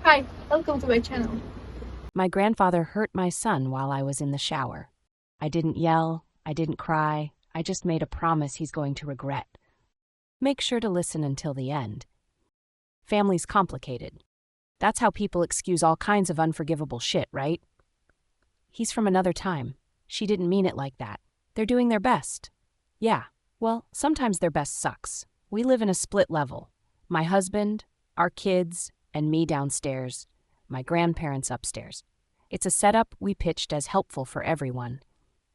Hi, welcome to my channel. My grandfather hurt my son while I was in the shower. I didn't yell, I didn't cry, I just made a promise he's going to regret. Make sure to listen until the end. Family's complicated. That's how people excuse all kinds of unforgivable shit, right? He's from another time. She didn't mean it like that. They're doing their best. Yeah, well, sometimes their best sucks. We live in a split level. My husband, our kids, and me downstairs. My grandparents upstairs. It's a setup we pitched as helpful for everyone.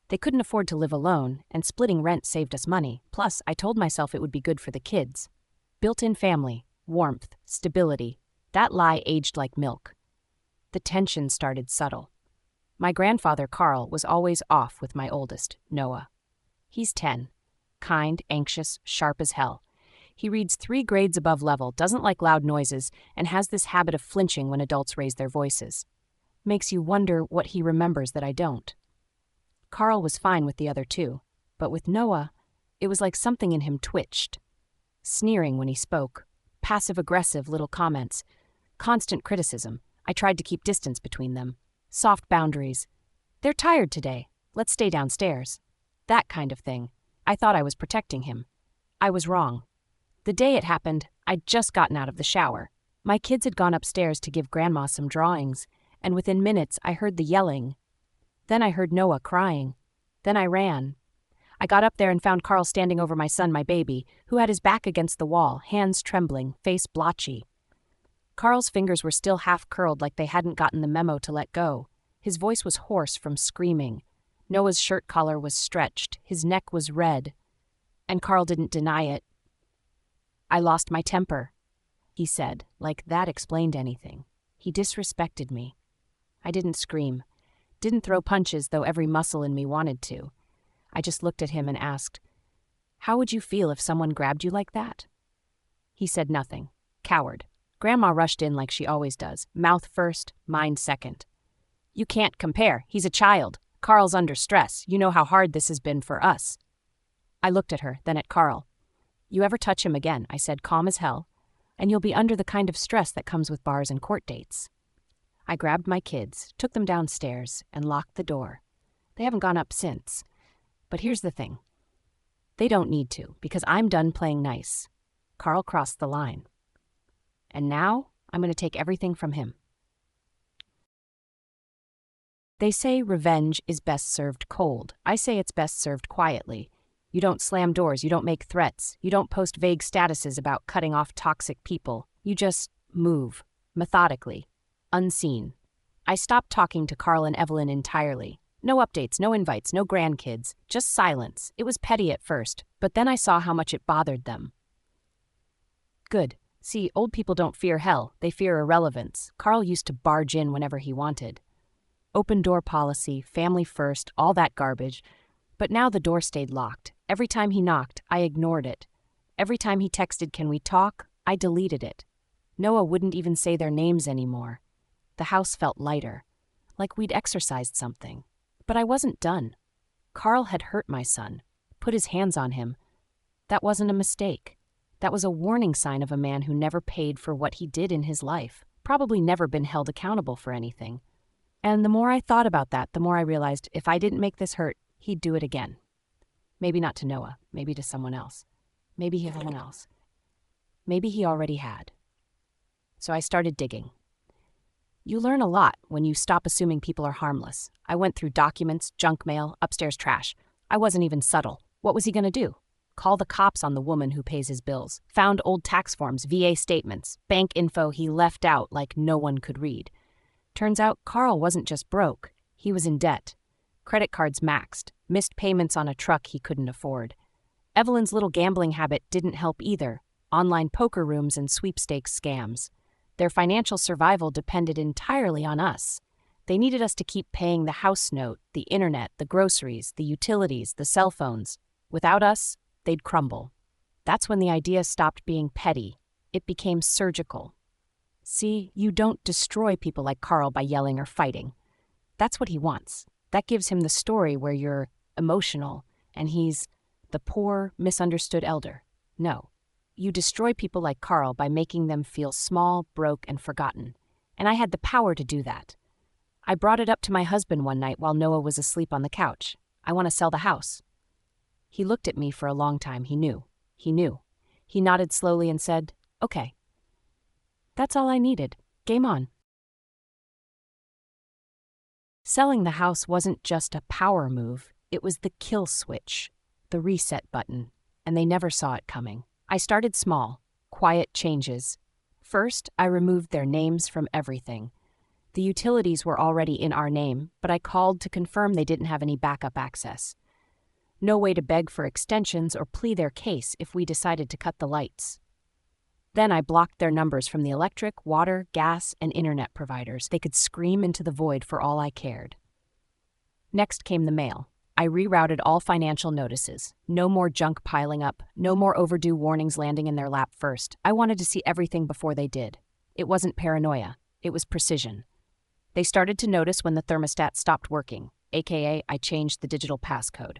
They couldn't afford to live alone, and splitting rent saved us money. Plus, I told myself it would be good for the kids. Built-in family, warmth, stability. That lie aged like milk. The tension started subtle. My grandfather, Carl, was always off with my oldest, Noah. He's 10. Kind, anxious, sharp as hell. He reads 3 grades above level, doesn't like loud noises, and has this habit of flinching when adults raise their voices. Makes you wonder what he remembers that I don't. Carl was fine with the other 2, but with Noah, it was like something in him twitched. Sneering when he spoke, passive-aggressive little comments, constant criticism. I tried to keep distance between them. Soft boundaries. They're tired today. Let's stay downstairs. That kind of thing. I thought I was protecting him. I was wrong. The day it happened, I'd just gotten out of the shower. My kids had gone upstairs to give Grandma some drawings, and within minutes I heard the yelling. Then I heard Noah crying. Then I ran. I got up there and found Carl standing over my son, my baby, who had his back against the wall, hands trembling, face blotchy. Carl's fingers were still half curled like they hadn't gotten the memo to let go. His voice was hoarse from screaming. Noah's shirt collar was stretched, his neck was red. And Carl didn't deny it. I lost my temper, he said, like that explained anything. He disrespected me. I didn't scream, didn't throw punches, though every muscle in me wanted to. I just looked at him and asked, "How would you feel if someone grabbed you like that?" He said nothing. Coward. Grandma rushed in like she always does, mouth first, mind second. "You can't compare. He's a child. Carl's under stress. You know how hard this has been for us." I looked at her, then at Carl. "You ever touch him again," I said, calm as hell, "and you'll be under the kind of stress that comes with bars and court dates." I grabbed my kids, took them downstairs, and locked the door. They haven't gone up since. But here's the thing. They don't need to, because I'm done playing nice. Carl crossed the line. And now, I'm going to take everything from him. They say revenge is best served cold. I say it's best served quietly. You don't slam doors, you don't make threats, you don't post vague statuses about cutting off toxic people. You just move, methodically, unseen. I stopped talking to Carl and Evelyn entirely. No updates, no invites, no grandkids, just silence. It was petty at first, but then I saw how much it bothered them. Good. See, old people don't fear hell, they fear irrelevance. Carl used to barge in whenever he wanted. Open door policy, family first, all that garbage. But now the door stayed locked. Every time he knocked, I ignored it. Every time he texted, "Can we talk?" I deleted it. Noah wouldn't even say their names anymore. The house felt lighter, like we'd exorcised something. But I wasn't done. Carl had hurt my son, put his hands on him. That wasn't a mistake. That was a warning sign of a man who never paid for what he did in his life, probably never been held accountable for anything. And the more I thought about that, the more I realized if I didn't make this hurt, he'd do it again. Maybe not to Noah, maybe to someone else. Maybe he had someone else. Maybe he already had. So I started digging. You learn a lot when you stop assuming people are harmless. I went through documents, junk mail, upstairs trash. I wasn't even subtle. What was he going to do? Call the cops on the woman who pays his bills. Found old tax forms, VA statements, bank info he left out like no one could read. Turns out Carl wasn't just broke. He was in debt. Credit cards maxed, missed payments on a truck he couldn't afford. Evelyn's little gambling habit didn't help either. Online poker rooms and sweepstakes scams. Their financial survival depended entirely on us. They needed us to keep paying the house note, the internet, the groceries, the utilities, the cell phones. Without us, they'd crumble. That's when the idea stopped being petty. It became surgical. See, you don't destroy people like Carl by yelling or fighting. That's what he wants. That gives him the story where you're emotional and he's the poor, misunderstood elder. No. You destroy people like Carl by making them feel small, broke, and forgotten. and I had the power to do that. I brought it up to my husband one night while Noah was asleep on the couch. I want to sell the house. He looked at me for a long time. He knew. He knew. He nodded slowly and said, "Okay." That's all I needed. Game on. Selling the house wasn't just a power move, it was the kill switch, the reset button, and they never saw it coming. I started small, quiet changes. First, I removed their names from everything. The utilities were already in our name, but I called to confirm they didn't have any backup access. No way to beg for extensions or plea their case if we decided to cut the lights. Then I blocked their numbers from the electric, water, gas, and internet providers. They could scream into the void for all I cared. Next came the mail. I rerouted all financial notices. No more junk piling up, no more overdue warnings landing in their lap first. I wanted to see everything before they did. It wasn't paranoia, it was precision. They started to notice when the thermostat stopped working, aka I changed the digital passcode.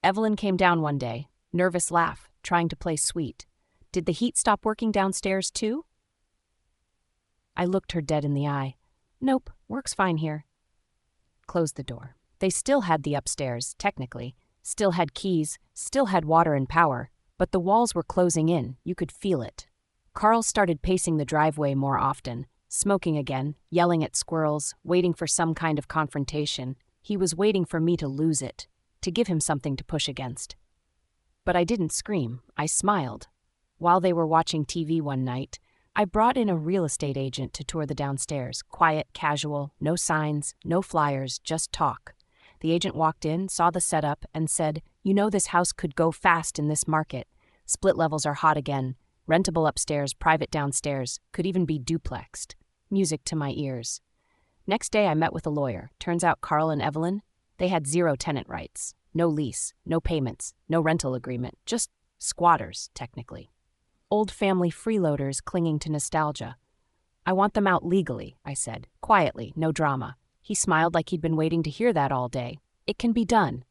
Evelyn came down one day, nervous laugh, trying to play sweet. Did the heat stop working downstairs too? I looked her dead in the eye. Nope, works fine here. Closed the door. They still had the upstairs, technically, still had keys, still had water and power, but the walls were closing in, you could feel it. Carl started pacing the driveway more often, smoking again, yelling at squirrels, waiting for some kind of confrontation. He was waiting for me to lose it, to give him something to push against. But I didn't scream, I smiled. While they were watching TV one night, I brought in a real estate agent to tour the downstairs, quiet, casual, no signs, no flyers, just talk. The agent walked in, saw the setup, and said, "You know this house could go fast in this market. Split levels are hot again. Rentable upstairs, private downstairs, could even be duplexed." Music to my ears. Next day I met with a lawyer. Turns out Carl and Evelyn, they had 0 tenant rights. No lease, no payments, no rental agreement, just squatters, technically. Old family freeloaders clinging to nostalgia. "I want them out legally," I said, quietly, no drama. He smiled like he'd been waiting to hear that all day. "It can be done."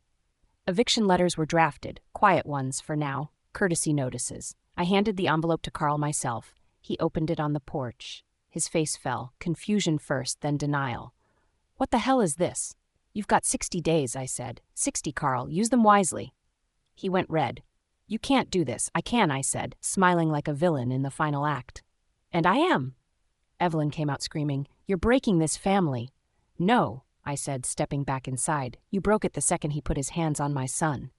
Eviction letters were drafted, quiet ones for now, courtesy notices. I handed the envelope to Carl myself. He opened it on the porch. His face fell, confusion first, then denial. "What the hell is this?" "You've got 60 days, I said. 60, Carl. Use them wisely." He went red. "You can't do this." "I can," I said, smiling like a villain in the final act. "And I am." Evelyn came out screaming, "You're breaking this family." "No," I said, stepping back inside. "You broke it the second he put his hands on my son."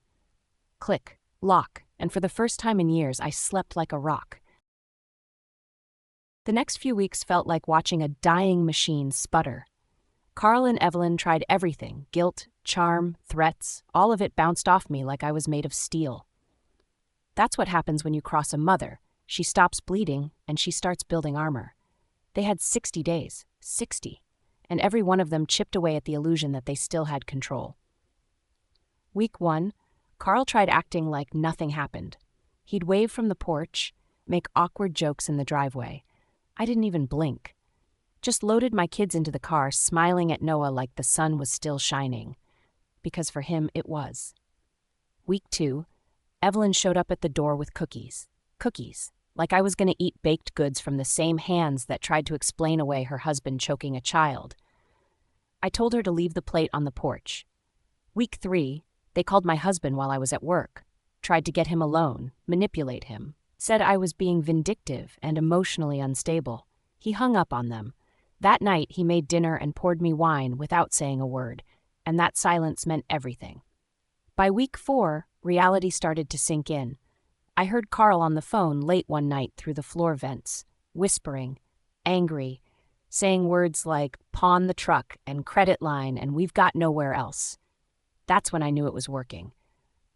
Click, lock, and for the first time in years I slept like a rock. The next few weeks felt like watching a dying machine sputter. Carl and Evelyn tried everything, guilt, charm, threats, all of it bounced off me like I was made of steel. That's what happens when you cross a mother. She stops bleeding, and she starts building armor. They had 60 days, 60, and every one of them chipped away at the illusion that they still had control. Week 1, Carl tried acting like nothing happened. He'd wave from the porch, make awkward jokes in the driveway. I didn't even blink. Just loaded my kids into the car, smiling at Noah like the sun was still shining. Because for him, it was. Week 2, Evelyn showed up at the door with cookies. Cookies. Like I was going to eat baked goods from the same hands that tried to explain away her husband choking a child. I told her to leave the plate on the porch. Week 3, they called my husband while I was at work. Tried to get him alone, manipulate him. Said I was being vindictive and emotionally unstable. He hung up on them. That night, he made dinner and poured me wine without saying a word, and that silence meant everything. By week 4, reality started to sink in. I heard Carl on the phone late one night through the floor vents, whispering, angry, saying words like pawn the truck and credit line and we've got nowhere else. That's when I knew it was working.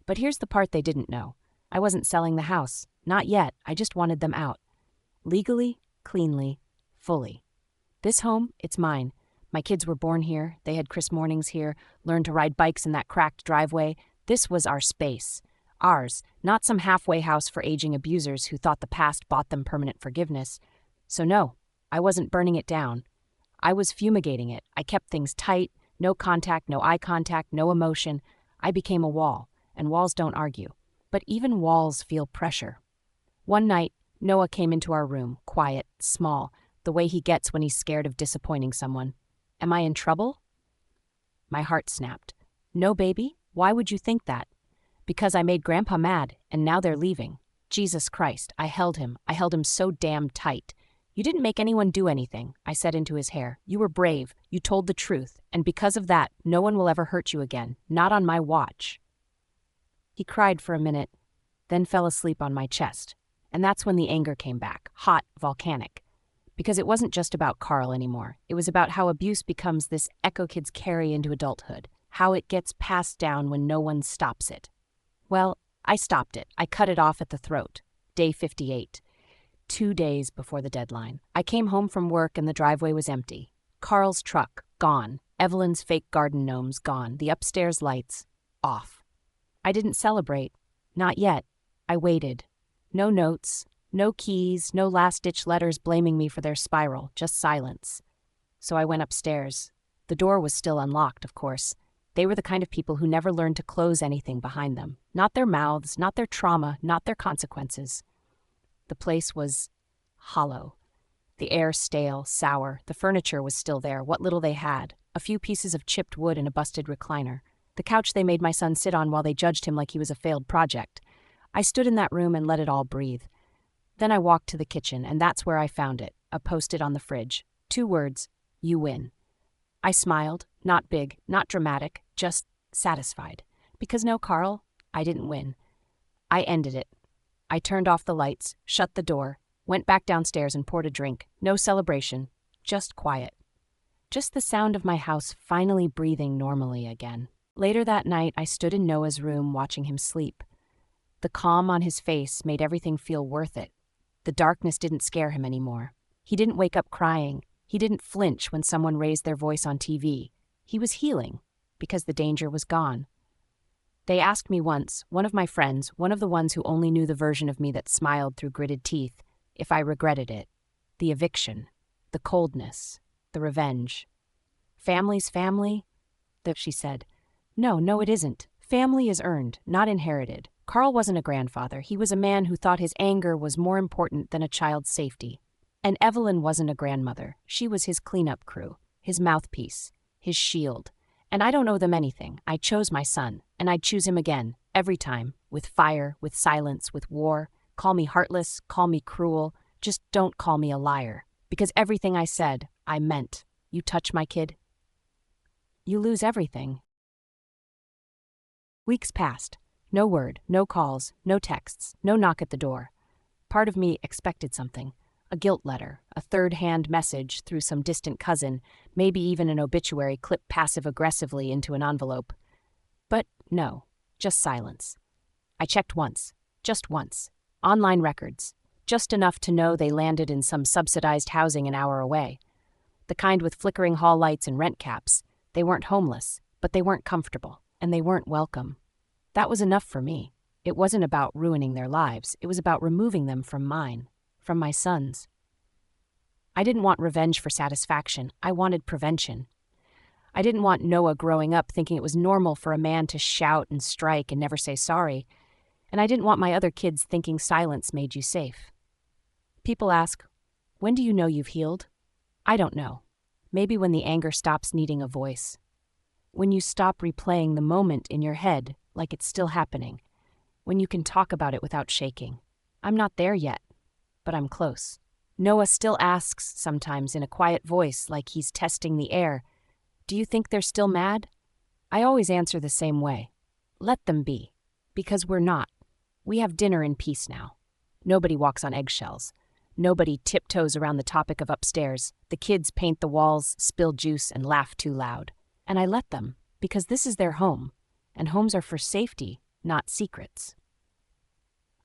But here's the part they didn't know. I wasn't selling the house. Not yet. I just wanted them out. Legally, cleanly, fully. This home, it's mine. My kids were born here. They had Chris mornings here, learned to ride bikes in that cracked driveway. This was our space. Ours, not some halfway house for aging abusers who thought the past bought them permanent forgiveness. So no, I wasn't burning it down. I was fumigating it. I kept things tight, no contact, no eye contact, no emotion. I became a wall, and walls don't argue. But even walls feel pressure. One night, Noah came into our room, quiet, small, the way he gets when he's scared of disappointing someone. Am I in trouble? My heart snapped. No, baby. Why would you think that? Because I made Grandpa mad, and now they're leaving. Jesus Christ, I held him so damn tight. You didn't make anyone do anything, I said into his hair. You were brave, you told the truth, and because of that, no one will ever hurt you again, not on my watch. He cried for a minute, then fell asleep on my chest. And that's when the anger came back, hot, volcanic. Because it wasn't just about Carl anymore. It was about how abuse becomes this echo kids carry into adulthood, how it gets passed down when no one stops it. Well, I stopped it. I cut it off at the throat. Day 58. 2 days before the deadline. I came home from work and the driveway was empty. Carl's truck, gone. Evelyn's fake garden gnomes, gone. The upstairs lights, off. I didn't celebrate. Not yet. I waited. No notes, no keys, no last-ditch letters blaming me for their spiral, just silence. So I went upstairs. The door was still unlocked, of course. They were the kind of people who never learned to close anything behind them. Not their mouths, not their trauma, not their consequences. The place was hollow. The air stale, sour. The furniture was still there, what little they had. A few pieces of chipped wood and a busted recliner. The couch they made my son sit on while they judged him like he was a failed project. I stood in that room and let it all breathe. Then I walked to the kitchen, and that's where I found it, a post-it on the fridge. 2 words, you win. I smiled, not big, not dramatic, just satisfied. Because no, Carl, I didn't win. I ended it. I turned off the lights, shut the door, went back downstairs and poured a drink. No celebration, just quiet. Just the sound of my house finally breathing normally again. Later that night, I stood in Noah's room watching him sleep. The calm on his face made everything feel worth it. The darkness didn't scare him anymore. He didn't wake up crying. He didn't flinch when someone raised their voice on TV. He was healing, because the danger was gone. They asked me once, one of my friends, one of the ones who only knew the version of me that smiled through gritted teeth, if I regretted it. The eviction, the coldness, the revenge. Family's family? She said. No, it isn't. Family is earned, not inherited. Carl wasn't a grandfather. He was a man who thought his anger was more important than a child's safety. And Evelyn wasn't a grandmother. She was his cleanup crew, his mouthpiece, his shield. And I don't owe them anything. I chose my son, and I'd choose him again, every time, with fire, with silence, with war. Call me heartless, call me cruel, just don't call me a liar. Because everything I said, I meant. You touch my kid, you lose everything. Weeks passed. No word, no calls, no texts, no knock at the door. Part of me expected something. A guilt letter, a third-hand message through some distant cousin, maybe even an obituary clipped passive-aggressively into an envelope. But no, just silence. I checked once, just once. Online records, just enough to know they landed in some subsidized housing an hour away. The kind with flickering hall lights and rent caps. They weren't homeless, but they weren't comfortable, and they weren't welcome. That was enough for me. It wasn't about ruining their lives. It was about removing them from mine, from my son's. I didn't want revenge for satisfaction. I wanted prevention. I didn't want Noah growing up thinking it was normal for a man to shout and strike and never say sorry. And I didn't want my other kids thinking silence made you safe. People ask, when do you know you've healed? I don't know. Maybe when the anger stops needing a voice. When you stop replaying the moment in your head like it's still happening. When you can talk about it without shaking. I'm not there yet, but I'm close. Noah still asks sometimes in a quiet voice like he's testing the air, do you think they're still mad? I always answer the same way. Let them be. Because we're not. We have dinner in peace now. Nobody walks on eggshells. Nobody tiptoes around the topic of upstairs. The kids paint the walls, spill juice, and laugh too loud. And I let them, because this is their home. And homes are for safety, not secrets.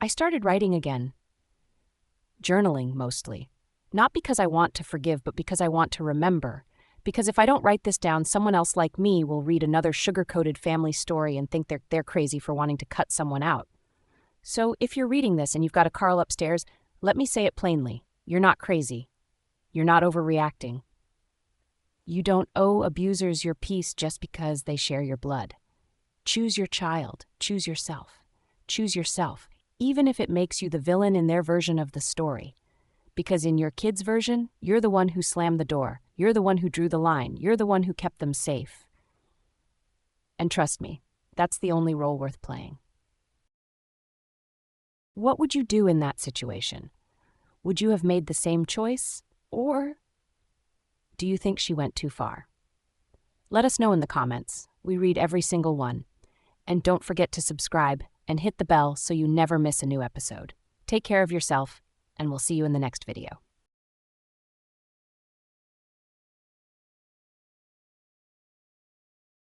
I started writing again. Journaling, mostly. Not because I want to forgive, but because I want to remember. Because if I don't write this down, someone else like me will read another sugar-coated family story and think they're crazy for wanting to cut someone out. So if you're reading this and you've got a Carl upstairs, let me say it plainly. You're not crazy. You're not overreacting. You don't owe abusers your peace just because they share your blood. Choose your child. Choose yourself. Choose yourself, even if it makes you the villain in their version of the story. Because in your kid's version, you're the one who slammed the door. You're the one who drew the line. You're the one who kept them safe. And trust me, that's the only role worth playing. What would you do in that situation? Would you have made the same choice? Or do you think she went too far? Let us know in the comments. We read every single one. And don't forget to subscribe and hit the bell so you never miss a new episode. Take care of yourself, and we'll see you in the next video.